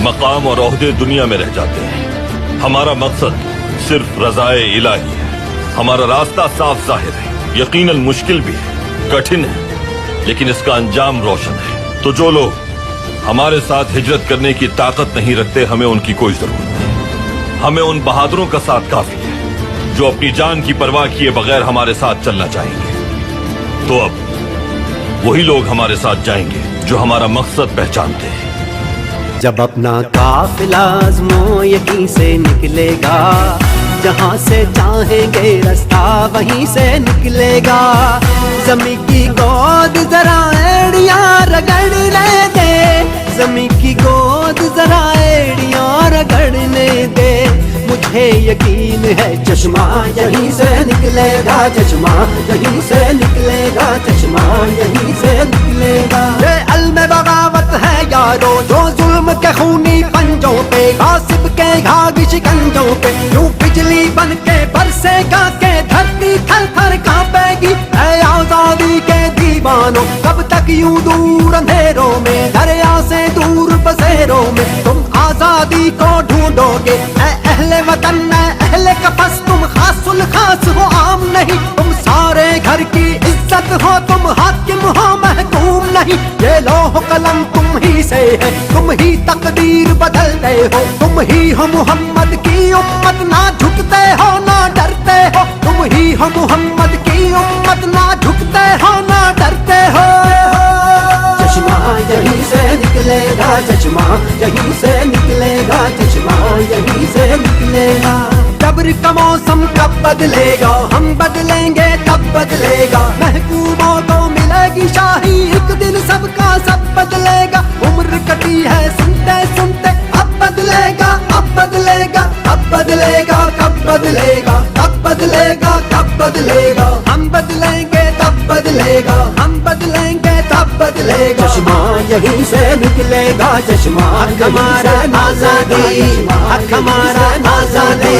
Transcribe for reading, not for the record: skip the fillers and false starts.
मकाम और ओहदे दुनिया में रह जाते हैं। हमारा मकसद सिर्फ रज़ाए इलाही है। हमारा रास्ता साफ जाहिर है, यकीनन मुश्किल भी है, कठिन है, लेकिन इसका अंजाम रोशन है। तो जो लोग हमारे साथ हिजरत करने की ताकत नहीं रखते, हमें उनकी कोई जरूरत नहीं। हमें उन बहादुरों का साथ काफी है जो अपनी जान की परवाह किए बगैर हमारे साथ चलना चाहेंगे। तो अब वही लोग हमारे साथ जाएंगे जो हमारा मकसद पहचानते हैं। जब अपना काफिला आज़मो यकीन से निकलेगा, जहाँ से चाहेंगे रास्ता वहीं से निकलेगा। ज़मीं की गोद जरा एड़ियाँ रगड़ने दे, ज़मीं की गोद जरा एड़ियाँ रगड़ने दे। मुझे यकीन है चश्मा यहीं से निकलेगा, चश्मा यहीं से निकलेगा, चश्मा यहीं से निकलेगा। ये अल्म बगावत है यारो जो जुल्म के खूनी पंजों पे, गासिब के घाघ शिकंजों पे यूं बिजली बन के बरसेगा के धरती थर थर कांपेगी। ऐ आजादी के दीवानों कब तक यूं दूर अंधेरों में, दरिया से दूर बसेरों में तुम आजादी को ढूंढोगे। ऐ अहले वतन ऐ अहले कफस तुम खासुल खास हो आम नहीं, तुम सारे घर की इज्जत हो, तुम हाकिम हो महकूम नहीं। ये लौह कलम तुम ही से है, तुम ही तकदीर बदलते हो, तुम ही हो मोहम्मद की उम्मत, ना झुकते हो ना डरते हो। तुम ही हो मोहम्मद की उम्मत, ना झुकते हो ना डरते हो। चश्मा यहीं से निकलेगा, चश्मा यहीं से निकलेगा, चश्मा यहीं से निकलेगा। जबर का मौसम कब बदलेगा, हम बदलेंगे तब बदलेगा। महकूमों को मिलेगी शाही, एक दिन सबका सब बदलेगा। उम्र कटी है सुनते सुनते, अब बदलेगा अब बदलेगा अब बदलेगा, कब बदलेगा कब बदलेगा कब बदलेगा। हम बदलेंगे तब बदलेगा, हम बदलेंगे तब बदलेगा। चश्मा यहीं से निकलेगा, चश्मा हक हमारा आजादी, हक हमारा आजादी।